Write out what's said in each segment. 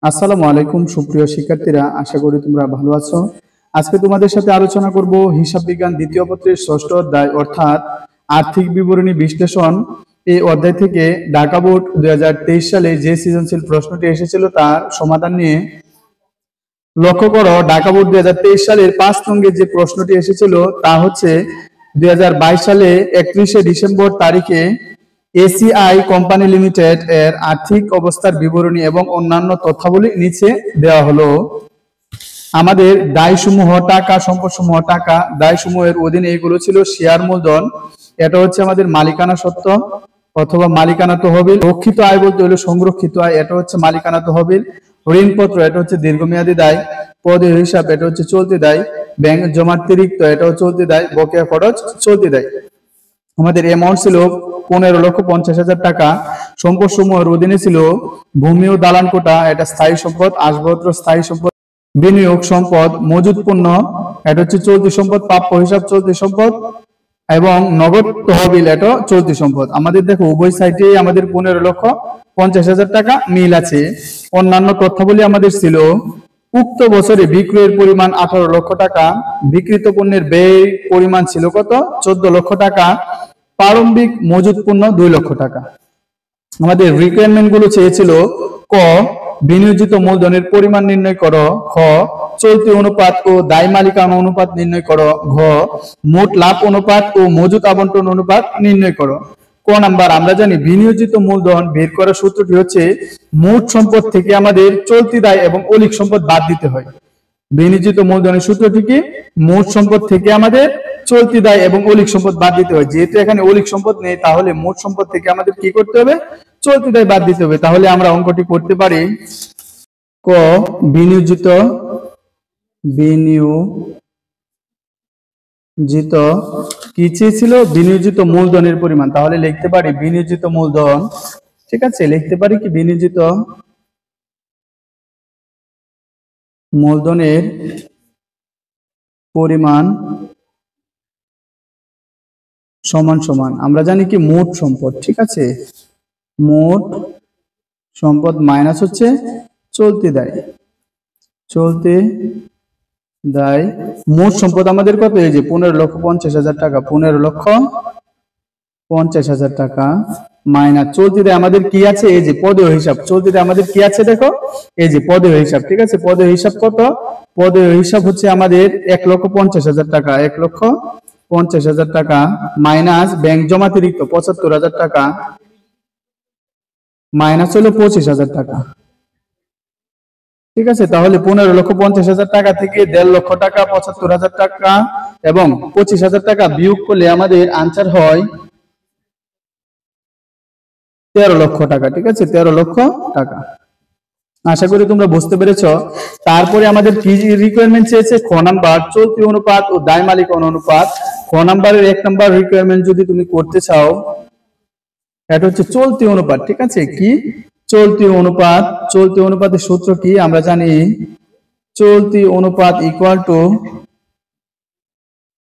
আসসালামু আলাইকুম সুপ্রিয় শিক্ষার্থীরা, আশা করি তোমরা ভালো আছো। আজকে তোমাদের সাথে আলোচনা করব হিসাব বিজ্ঞান দ্বিতীয় পত্রের ষষ্ঠ অধ্যায় অর্থাৎ আর্থিক বিবরণী বিশ্লেষণ। এই অধ্যায় থেকে ঢাকা বোর্ড 2023 সালে যে সৃজনশীল প্রশ্নটি এসেছিল তার সমাধান নিয়ে। লক্ষ্য করো, ঢাকা বোর্ড 2023 সালের 5 নঙ্গে যে প্রশ্নটি এসেছিল তা হচ্ছে 2022 সালে 31শে ডিসেম্বর তারিখে এসিআই কোম্পানি লিমিটেড এর আর্থিক অবস্থার বিবরণী এবং অন্যান্য তথ্যাবলী নিচে দেওয়া হলো। আমাদের দায়সমূহ টাকা, সম্পদসমূহ টাকা, দায়সমূহের অধীনে এগুলো ছিল শেয়ার মূলধন, এটা হচ্ছে আমাদের মালিকানা সত্ত্ব অথবা মালিকানা তহবিল। রক্ষিত আয় বলতে হলো সংরক্ষিত আয়, এটা হচ্ছে মালিকানা তহবিল। ঋণপত্র, এটা হচ্ছে দীর্ঘমেয়াদী দায়। পদেয় হিসাব, এটা হচ্ছে চলতি দায়। ব্যাংক জমাতিরিক্ত, এটাও চলতি দায়। বকেয়া খরচ, চলতি দায়। আমাদের অ্যামাউন্ট ছিল 15,50,000 টাকা। সম্পদ সমূহের অধীনে ছিল ভূমি ও দালান কোঠা, এটা স্থায়ী সম্পদ। আসবাবপত্র, স্থায়ী সম্পদ। বিনিয়োগ সম্পদ, মজুদ পণ্য, এটা হচ্ছে চলতি সম্পদ। প্রাপ্য হিসাব, চলতি সম্পদ। এবং নগদ তহবিল, এটা চলতি সম্পদ। আমাদের দেখো উভয় সাইডে আমাদের 15,50,000 টাকা মিল আছে। অন্যান্য তথ্যাবলী আমাদের ছিল উক্ত বছরে বিক্রয়ের পরিমাণ 18 লক্ষ টাকা, বিক্রিত পণ্যের ব্যয় পরিমাণ ছিল কত, 14 লক্ষ টাকা, প্রারম্ভিক মজুদ পণ্য 2 লক্ষ টাকা। আমাদের রিকোয়ারমেন্ট গুলো চেয়েছিল ক, বিনিয়োজিত মূলধনের পরিমাণ নির্ণয় করো। খ, চলতি অনুপাত ও দায় মালিকানা অনুপাত নির্ণয় করো। ঘ, মোট লাভ অনুপাত ও মজুদ আবন্টন অনুপাত নির্ণয় করো। ক নাম্বার, আমরা জানি বিনিয়োজিত মূলধন বের করার সূত্রটি হচ্ছে মোট সম্পদ থেকে আমাদের চলতি দায় এবং অলিক সম্পদ বাদ দিতে হয়। বিনিয়োজিত মূলধনের সূত্রটি কি, মোট সম্পদ থেকে আমাদের চলতি দায় এবং অলিক সম্পদ বাদ দিতে হয়। যেহেতু এখানে অলিক সম্পদ নেই, তাহলে মোট সম্পদ থেকে আমাদের কি করতে হবে, চলতি দায় বাদ দিতে হবে। তাহলে আমরা অঙ্কটি করতে পারি। ক, বিনিয়োজিত কি চেয়েছিল, বিনিয়োজিত মূলধনের পরিমাণ। তাহলে লিখতে পারি বিনিয়োজিত মূলধন, ঠিক আছে, লিখতে পারি কি বিনিয়োজিত মূলধনের পরিমাণ সমান সমান, আমরা জানি কি মোট সম্পদ, ঠিক আছে, মোট সম্পদ মাইনাস হচ্ছে চলতি দায়। মোট সম্পদ আমাদের কত, এই যে 15,50,000 টাকা, 15,50,000 টাকা মাইনাস চলতি দায় আমাদের কি আছে, এই যে পদেয় হিসাব। চলতি দায় আমাদের কি আছে দেখো, এই যে পদেয় হিসাব, ঠিক আছে। পদেয় হিসাব কত, পদেয় হিসাব হচ্ছে আমাদের 1,50,000 টাকা, 1,50,000 টাকা মাইনাস ব্যাংক জমাতিরিক্ত 75,000 টাকা মাইনাস হলো 25,000 টাকা, ঠিক আছে। তাহলে 15,50,000 টাকা থেকে 1.5 লক্ষ টাকা, 75,000 টাকা এবং 25,000 টাকা বিয়োগ করলে আমাদের আনসার হয় 13 লক্ষ টাকা, ঠিক আছে, 13 লক্ষ টাকা। আশা করি তোমরা বুঝতে পেরেছো। তারপরে আমাদের কি রিকোয়ারমেন্ট চেয়েছে, খ নাম্বার, চলতি অনুপাত ও দায় মালিকানা অনুপাত। খ নাম্বারের 1 নাম্বার রিকোয়ারমেন্ট যদি তুমি করতে চাও, এটা হচ্ছে চলতি অনুপাত, ঠিক আছে। কি চলতি অনুপাত, চলতি অনুপাতের সূত্র কি আমরা জানি, চলতি অনুপাত ইকুয়াল টু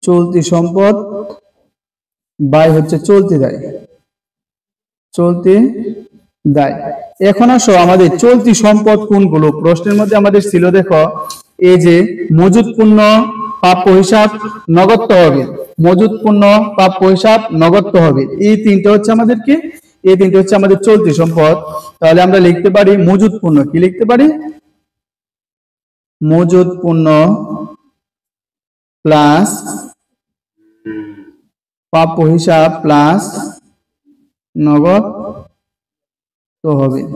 চলতি সম্পদ বাই হচ্ছে চলতি দায়, চলতি দায়। এখন আসো আমাদের চলতি সম্পদ কোনগুলো, প্রশ্নের মধ্যে আমাদের ছিল দেখো, এই যে মজুদ পণ্য, প্রাপ্য হিসাব, নগদ তহবিল। মজুদ পণ্য, প্রাপ্য হিসাব, নগদ তহবিল, এই তিনটা হচ্ছে আমাদের কি, এই তিনটা হচ্ছে আমাদের চলতি সম্পদ। তাহলে আমরা লিখতে পারি মজুদ পণ্য, কি লিখতে পারি, মজুদ পণ্য প্লাস প্রাপ্য হিসাব প্লাস নগদ তহবিল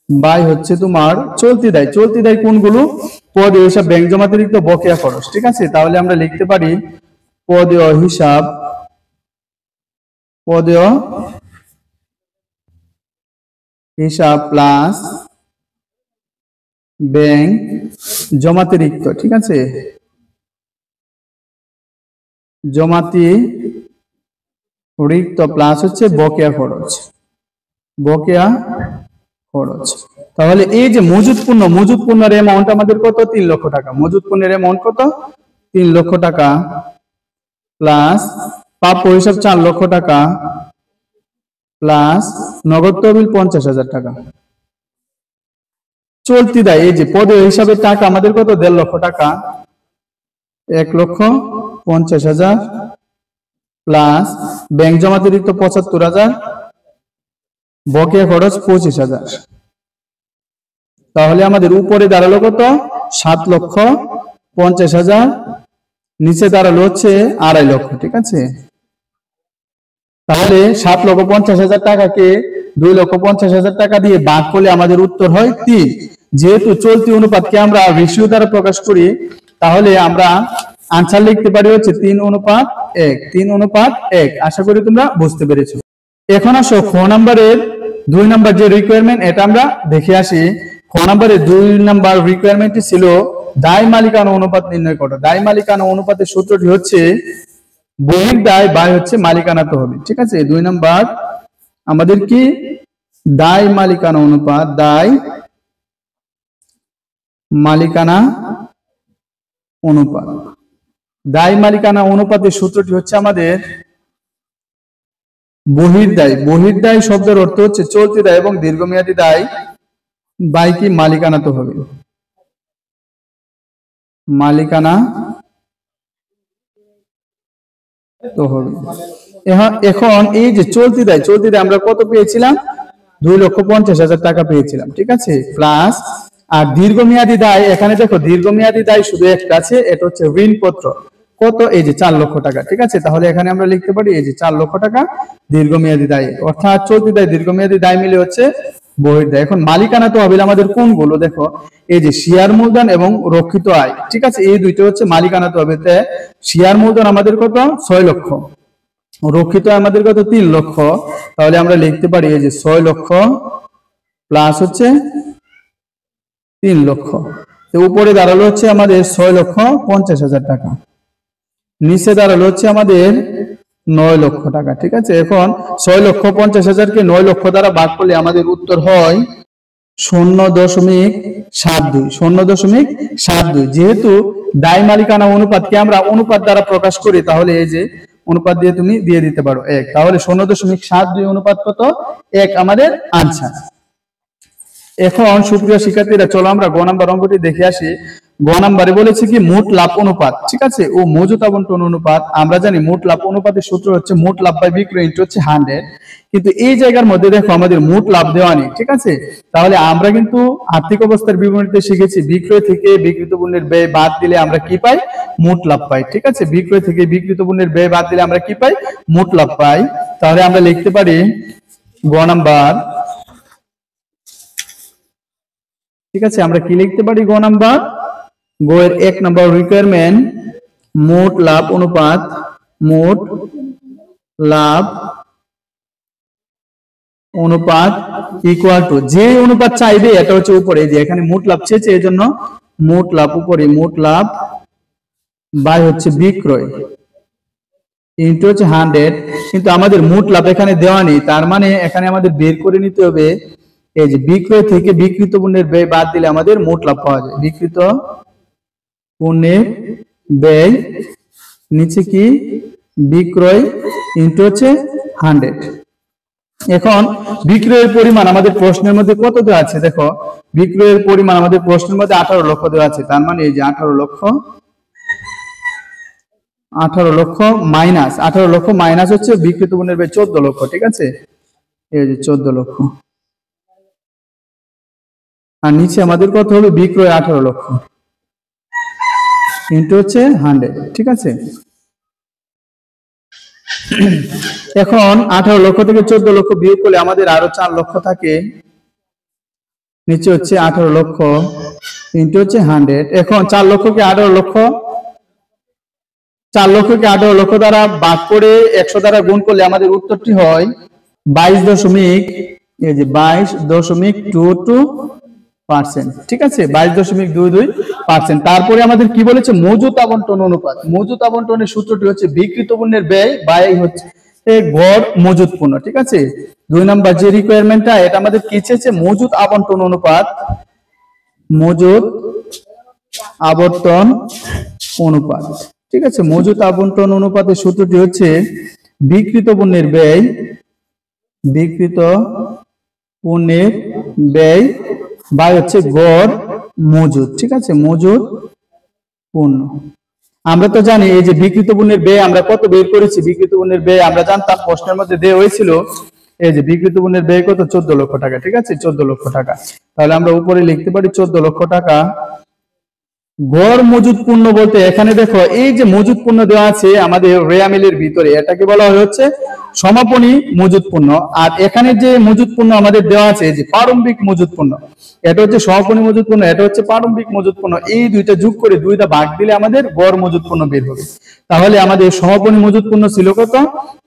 বাই হচ্ছে তোমার চলতি দায়। চলতি দায় কোনগুলো, পদেয় হিসাব, ব্যাংক জমাতিরিক্ত, বকেয়া খরচ, ঠিক আছে। তাহলে আমরা লিখতে পারি পদেয় হিসাব, পদেয় হিসাব প্লাস ব্যাংক জমাতিরিক্ত, ঠিক আছে, জমাতিরিক্ত প্লাস হচ্ছে বকেয়া খরচ, বকেয়া খরচ। তাহলে এই যে মজুদ পণ্য, মজুদ পণ্যের অ্যামাউন্ট আমাদের কত, 3 লক্ষ টাকা। মজুদ পণ্যের অ্যামাউন্ট কত, 3 লক্ষ টাকা প্লাস প্রাপ্য হিসাব 4 লক্ষ টাকা প্লাস নগদ তহবিল 50,000 টাকা। চলতি দায়, এই যে পদে হিসাবে টাকা আমাদের কত, 1.5 লক্ষ টাকা, 1,50,000 প্লাস ব্যাংক জমাতিরিক্ত 75,000, বকেয়া খরচ 25,000। তাহলে আমাদের উপরে দাঁড়ালো কত, 7,50,000, নিচে দাঁড়ালো হচ্ছে 2.5 লক্ষ। ঠিক আছে, তাহলে 7,50,000 টাকাকে 2,50,000 টাকা দিয়ে ভাগ করলে আমাদের উত্তর হয় 3। যেহেতু চলতি অনুপাতকে আমরা রেশিও দ্বারা প্রকাশ করি, তাহলে আমরা আনসার লিখতে পারি হচ্ছে 3:1, 3:1। আশা করি তোমরা বুঝতে পেরেছো। এখন আসো খ নাম্বারের 2 নাম্বার যে রিকোয়ারমেন্ট, এটা আমরা দেখে আসি। খ নাম্বারের 2 নাম্বার রিকোয়ারমেন্টটি ছিল দায় মালিকানা অনুপাত নির্ণয় করো। দায় মালিকানা অনুপাতের সূত্রটি হচ্ছে বহির্দায় বাই হচ্ছে মালিকানাতে হবে। ঠিক আছে, 2 নাম্বার আমাদের কি দায় মালিকানা অনুপাত, দায় মালিকানা অনুপাত। দায় মালিকানা অনুপাতের সূত্রটি হচ্ছে আমাদের বহির্দায়। বহির্দায় শব্দের অর্থ হচ্ছে চলতি দায় এবং দীর্ঘমেয়াদী দায় বাই কি মালিকানাতে হবে, মালিকানা তো হবে। এখন এই যে চলতি দায়, চলতি দায় আমরা কত পেয়েছিলাম, 2,50,000 টাকা পেয়েছিলাম। ঠিক আছে, প্লাস আর দীর্ঘমেয়াদী দায়, এখানে দেখো দীর্ঘমেয়াদী দায় শুধু একটা আছে, এটা হচ্ছে ঋণপত্র। কত, এই যে 4 লক্ষ টাকা। ঠিক আছে, তাহলে এখানে আমরা লিখতে পারি এই যে 4 লক্ষ টাকা দীর্ঘমেয়াদী দায়, অর্থাৎ চলতি দায় দীর্ঘমেয়াদী দায় মিলে হচ্ছে বহির্দায়। এখন মালিকানা তো হবে আমাদের কোনগুলো, দেখো এই যে শেয়ার মূলধন এবং রক্ষিত আয়। ঠিক আছে, এই দুইটা হচ্ছে মালিকানা তো হবে। শেয়ার মূলধন আমাদের কত, 6 লক্ষ, রক্ষিত আমাদের কত, 3 লক্ষ। তাহলে আমরা লিখতে পারি এই যে 6 লক্ষ প্লাস হচ্ছে 3 লক্ষ। তো উপরে দাঁড়ালো হচ্ছে আমাদের 6,50,000 টাকা, নিচে দাঁড়ালো হচ্ছে আমাদের 9 লক্ষ টাকা। ঠিক আছে, এখন 6,50,000 কে 9 লক্ষ দ্বারা ভাগ করলে আমাদের উত্তর হয় 0.72। 0.72। যেহেতু দায় মালিকানা অনুপাতকে আমরা অনুপাত দ্বারা প্রকাশ করি, তাহলে এই যে অনুপাত দিয়ে তুমি দিয়ে দিতে পারো 1। তাহলে 0.72 অনুপাত কত, 1 আমাদের আনসার। এখন সুপ্রিয় শিক্ষার্থীরা, চলো আমরা গ নাম্বার অঙ্কটি দেখে আসি। গ নাম্বারে বলেছে কি মোট লাভ অনুপাত। ঠিক আছে, ও মজুত আবন্টন অনুপাত। আমরা জানি মোট লাভ অনুপাতের সূত্র হচ্ছে মোট লাভ বাই বিক্রয় ইনটু হচ্ছে 100। কিন্তু এই জায়গার মধ্যে দেখো আমাদের মোট লাভ দেওয়া নেই। ঠিক আছে, তাহলে আমরা কিন্তু আর্থিক অবস্থার বিবরণীতে শিখেছি বিক্রয় থেকে বিক্রিত পণ্যের ব্যয় বাদ দিলে আমরা কি পাই, মোট লাভ পাই। ঠিক আছে, বিক্রয় থেকে বিক্রিত পণ্যের ব্যয় বাদ দিলে আমরা কি পাই, মোট লাভ পাই। তাহলে আমরা লিখতে পারি গ নাম্বার। ঠিক আছে, আমরা কি লিখতে পারি গ নাম্বার, গ এর 1 নাম্বার রিকোয়ারমেন্ট মোট লাভ অনুপাত, মোট লাভ অনুপাত ইকুয়াল টু, যে অনুপাত চাইবে এটা হচ্ছে উপরে, যে এখানে মোট লাভ চেয়েছে এই জন্য মোট লাভ উপরে, মোট লাভ বাই হচ্ছে বিক্রয় ইনটু হচ্ছে 100। কিন্তু আমাদের মোট লাভ এখানে দেওয়া নেই, তার মানে এখানে আমাদের বের করে নিতে হবে এই যে বিক্রয় থেকে বিক্রিত পণ্যের ব্যয় বাদ দিলে আমাদের মোট লাভ পাওয়া যায়। বিক্রিত পণ্যের ব্যয়, নিচে কি বিক্রয় ইনটু হচ্ছে 100। এখন বিক্রয়ের পরিমাণ আমাদের প্রশ্নের মধ্যে কত দেওয়া আছে, দেখো বিক্রয়ের পরিমাণ আমাদের প্রশ্নের মধ্যে 18 লক্ষ দেওয়া আছে। তার মানে এই যে 18 লক্ষ মাইনাস হচ্ছে বিক্রিত পণ্যের ব্যয় 14 লক্ষ। ঠিক আছে, এই যে 14 লক্ষ, আর নিচে আমাদের কত হবে, বিক্রয় 18 লক্ষ ইনটু হচ্ছে 100। ঠিক আছে, এখন 18 লক্ষ থেকে 14 লক্ষ বিয়োগ করলে আমাদের আরো 4 লক্ষ থাকে, নিচে হচ্ছে 18 লক্ষ ইনটু হচ্ছে 100। এখন 4 লক্ষকে 18 লক্ষ দ্বারা ভাগ করে 100 দ্বারা গুণ করলে আমাদের উত্তরটি হয় 22.22%। ঠিক আছে, 22.22%। তারপরে আমাদের কি বলেছে, মজুত আবন্টন অনুপাত। মজুত আবন্টনের সূত্রটি হচ্ছে বিক্রিত পণ্যের ব্যয় বাই হচ্ছে গড় মজুত পণ্য। ঠিক আছে, 2 নাম্বার যে রিকোয়ারমেন্টটা, এটা আমাদের কি চেয়েছে, মজুত আবন্টন অনুপাত, মজুত আবন্টন অনুপাত। ঠিক আছে, মজুত আবন্টন অনুপাতের সূত্রটি হচ্ছে বিক্রিত পণ্যের ব্যয় বাই হচ্ছে গড় মজুদ, ঠিক আছে, মজুদ পণ্য। আমরা তো জানি এই যে বিক্রিত পণ্যের ব্যয় আমরা কত বের করেছি, বিক্রিত পণ্যের ব্যয় আমরা জানতাম প্রশ্নের মধ্যে দেওয়া হয়েছিল এই যে বিক্রিত পণ্যের ব্যয় কত 14 লক্ষ টাকা, ঠিক আছে, 14 লক্ষ টাকা। তাহলে আমরা উপরে লিখতে পারি 14 লক্ষ টাকা। গড় মজুদ পণ্য বলতে এখানে দেখো এই যে মজুদ পণ্য দেওয়া আছে আমাদের রেয়া মিলের ভিতরে, এটাকে বলা হচ্ছে সমাপনী মজুদ পণ্য। আর এখানে যে মজুদ পণ্য আমাদের দেওয়া আছে যে প্রারম্ভিক মজুদ পণ্য, এটা হচ্ছে সমাপনী মজুদ পণ্য, এটা হচ্ছে প্রারম্ভিক মজুদ পণ্য। এই দুইটা যোগ করে দুইটা ভাগ দিলে আমাদের গড় মজুদ পণ্য বের হবে। তাহলে আমাদের সমাপনী মজুদ পণ্য ছিল কত,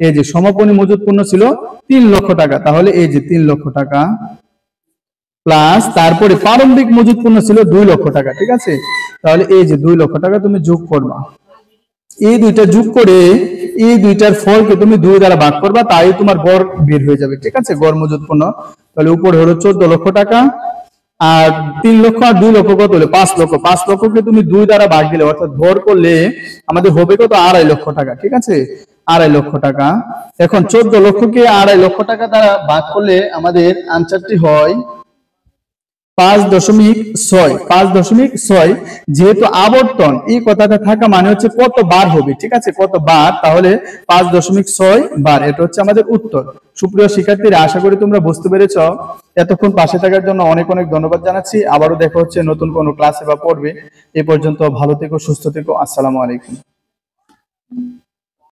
এই যে সমাপনী মজুদ পণ্য ছিল 3 লক্ষ টাকা। তাহলে এই যে 3 লক্ষ টাকা প্লাস তারপরে প্রারম্ভিক মজুদ পণ্য ছিল 2 লক্ষ টাকা, ঠিক আছে। তাহলে এই যে 2 লক্ষ টাকা তুমি যোগ করবা, এই দুইটা যোগ করে এই দুইটার ফলকে তুমি 2 দ্বারা ভাগ করবা, তাই তোমার গড় বের হয়ে যাবে, ঠিক আছে, গড় মজুদ পণ্য। তাহলে উপরে হলো 14 লক্ষ টাকা, আর 3 লক্ষ আর 2 লক্ষ কত হলো 5 লক্ষ। 5 লক্ষকে তুমি 2 দ্বারা ভাগ দিলে অর্থাৎ ভর করলে আমাদের হবে কত 2.5 লক্ষ টাকা, ঠিক আছে, 2.5 লক্ষ টাকা। এখন 14 লক্ষকে 2.5 লক্ষ টাকা দ্বারা ভাগ করলে আমাদের আনসারটি হয় 5.6। 5.6 যেহেতু আবর্তন এই কথাটা থাকা মানে হচ্ছে কত বার হবে, ঠিক আছে, কত বার, তাহলে 5.6 বার, এটা হচ্ছে আমাদের উত্তর। সুপ্রিয় শিক্ষার্থীরা, আশা করি তোমরা বুঝতে পেরেছ। এতক্ষণ পাশে থাকার জন্য অনেক অনেক ধন্যবাদ জানাচ্ছি। আবারও দেখা হচ্ছে নতুন কোনো ক্লাসে বা পড়বে। এ পর্যন্ত ভালো থেকো, সুস্থ থেকো, আসসালামু আলাইকুম।